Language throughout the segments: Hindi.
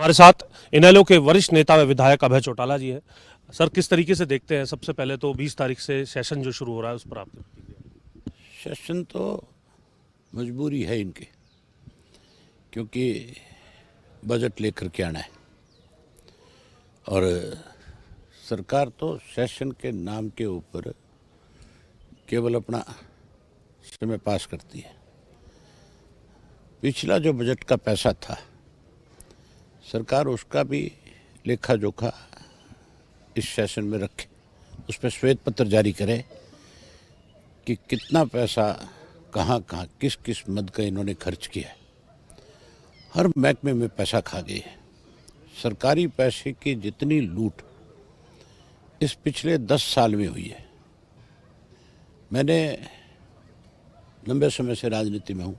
हमारे साथ इनेलो के वरिष्ठ नेता व विधायक अभय चौटाला जी हैं। सर, किस तरीके से देखते हैं? सबसे पहले तो 20 तारीख से सेशन जो शुरू हो रहा है उस पर आपकी प्रतिक्रिया। सेशन तो मजबूरी है इनकी, क्योंकि बजट लेकर के आना है और सरकार तो सेशन के नाम के ऊपर केवल अपना समय पास करती है। पिछला जो बजट का पैसा था, सरकार उसका भी लेखा जोखा इस सेशन में रखे, उस पर श्वेत पत्र जारी करे कि कितना पैसा कहाँ कहाँ किस किस मद का इन्होंने खर्च किया है। हर महकमे में पैसा खा गए हैं। सरकारी पैसे की जितनी लूट इस पिछले 10 साल में हुई है, मैंने लंबे समय से राजनीति में हूँ,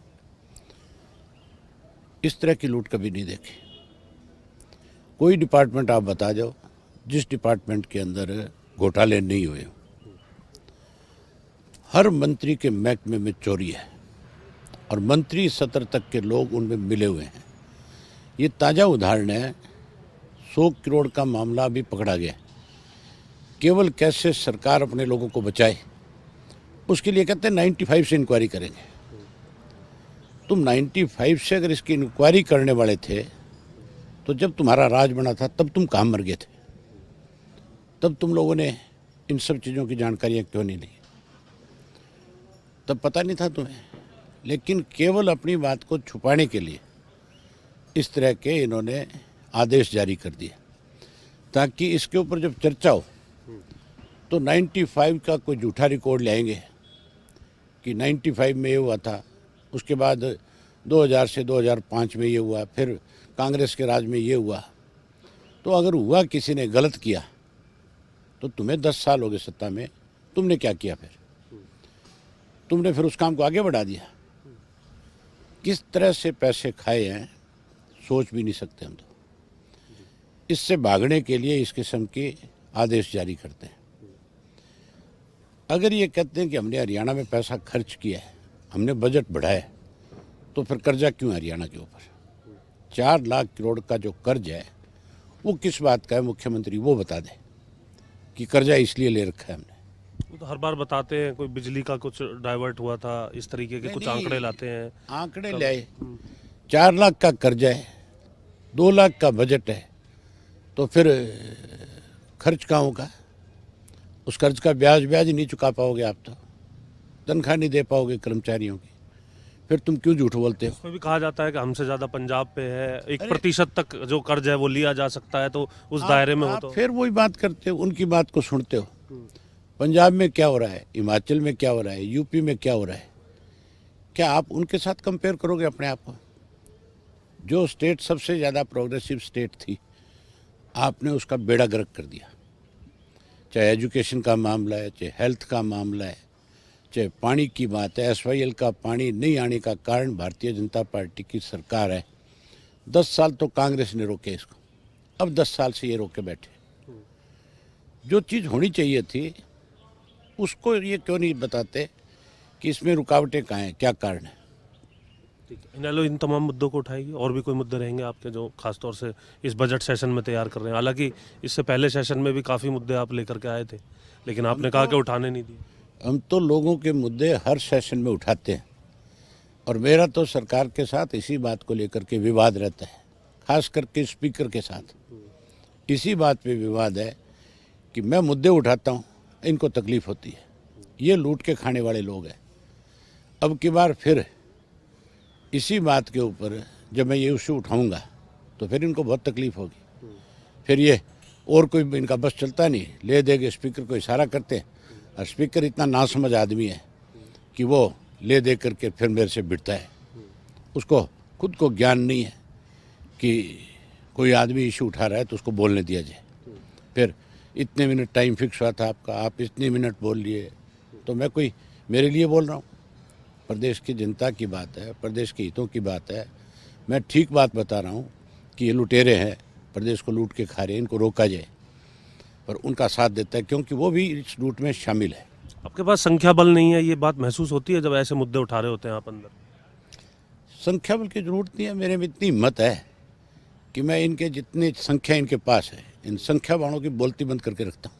इस तरह की लूट कभी नहीं देखी। कोई डिपार्टमेंट आप बता जाओ जिस डिपार्टमेंट के अंदर घोटाले नहीं हुए। हर मंत्री के महकमे में चोरी है और मंत्री सत्र तक के लोग उनमें मिले हुए हैं। ये ताज़ा उदाहरण है, 100 करोड़ का मामला अभी पकड़ा गया। केवल कैसे सरकार अपने लोगों को बचाए, उसके लिए कहते हैं 95 से इंक्वायरी करेंगे। तुम 95 से अगर इसकी इंक्वायरी करने वाले थे तो जब तुम्हारा राज बना था तब तुम कहाँ मर गए थे? तब तुम लोगों ने इन सब चीज़ों की जानकारियाँ क्यों नहीं ली? तब पता नहीं था तुम्हें। लेकिन केवल अपनी बात को छुपाने के लिए इस तरह के इन्होंने आदेश जारी कर दिए, ताकि इसके ऊपर जब चर्चा हो तो 95 का कोई झूठा रिकॉर्ड लाएंगे कि 95 में ये हुआ था, उसके बाद 2000 से 2005 में ये हुआ, फिर कांग्रेस के राज में ये हुआ। तो अगर हुआ, किसी ने गलत किया, तो तुम्हें 10 साल हो गए सत्ता में, तुमने क्या किया? फिर तुमने फिर उस काम को आगे बढ़ा दिया। किस तरह से पैसे खाए हैं सोच भी नहीं सकते हम तो। इससे भागने के लिए इस किस्म के आदेश जारी करते हैं। अगर ये कहते हैं कि हमने हरियाणा में पैसा खर्च किया है, हमने बजट बढ़ाया, तो फिर कर्जा क्यों हरियाणा के ऊपर? 4 लाख करोड़ का जो कर्ज है वो किस बात का है? मुख्यमंत्री वो बता दे कि कर्जा इसलिए ले रखा है हमने। वो तो हर बार बताते हैं, कोई बिजली का कुछ डाइवर्ट हुआ था, इस तरीके के कुछ आंकड़े लाते हैं। आंकड़े ले आए। 4 लाख का कर्जा है, 2 लाख का बजट है, तो फिर खर्च कहाँ होगा? उस कर्ज का ब्याज नहीं चुका पाओगे आप, तो तनख्वाह नहीं दे पाओगे कर्मचारियों की, फिर तुम क्यों झूठ बोलते हो? उसमें भी कहा जाता है कि हमसे ज़्यादा पंजाब पे है, 1% तक जो कर्ज है वो लिया जा सकता है, तो उस दायरे में हो तो फिर वही बात करते हो, उनकी बात को सुनते हो। पंजाब में क्या हो रहा है, हिमाचल में क्या हो रहा है, यूपी में क्या हो रहा है, क्या आप उनके साथ कंपेयर करोगे अपने आप को? जो स्टेट सबसे ज़्यादा प्रोग्रेसिव स्टेट थी, आपने उसका बेड़ा गर्क कर दिया। चाहे एजुकेशन का मामला है, चाहे हेल्थ का मामला है, चाहे पानी की बात है। SYL का पानी नहीं आने का कारण भारतीय जनता पार्टी की सरकार है। 10 साल तो कांग्रेस ने रोके इसको, अब 10 साल से ये रोके बैठे। जो चीज़ होनी चाहिए थी उसको ये क्यों नहीं बताते कि इसमें रुकावटें कहाँ हैं, क्या कारण है? ठीक है। इनेलो इन तमाम मुद्दों को उठाएगी। और भी कोई मुद्दे रहेंगे आपके जो खासतौर से इस बजट सेशन में तैयार कर रहे हैं? हालांकि इससे पहले सेशन में भी काफ़ी मुद्दे आप लेकर के आए थे, लेकिन आपने कहा कि उठाने नहीं दिए। हम तो लोगों के मुद्दे हर सेशन में उठाते हैं और मेरा तो सरकार के साथ इसी बात को लेकर के विवाद रहता है, खास करके स्पीकर के साथ। इसी बात पे विवाद है कि मैं मुद्दे उठाता हूँ, इनको तकलीफ होती है। ये लूट के खाने वाले लोग हैं। अब की बार फिर इसी बात के ऊपर जब मैं ये इशू उठाऊंगा तो फिर इनको बहुत तकलीफ होगी। फिर ये और कोई इनका बस चलता नहीं, ले देगे स्पीकर को इशारा करते हैं, और स्पीकर इतना नासमझ आदमी है कि वो ले दे करके फिर मेरे से भिड़ता है। उसको खुद को ज्ञान नहीं है कि कोई आदमी इशू उठा रहा है तो उसको बोलने दिया जाए। फिर इतने मिनट टाइम फिक्स हुआ था आपका, आप इतने मिनट बोल लिए, तो मैं कोई मेरे लिए बोल रहा हूँ? प्रदेश की जनता की बात है, प्रदेश के हितों की बात है। मैं ठीक बात बता रहा हूँ कि ये लुटेरे हैं, प्रदेश को लूट के खा रहे हैं, इनको रोका जाए। पर उनका साथ देता है क्योंकि वो भी इस लूट में शामिल है। आपके पास संख्या बल नहीं है, ये बात महसूस होती है जब ऐसे मुद्दे उठा रहे होते हैं आप अंदर? संख्या बल की जरूरत नहीं है, मेरे में इतनी हिम्मत है कि मैं इनके जितनी संख्या इनके पास है इन संख्या वालों की बोलती बंद करके रखता हूँ।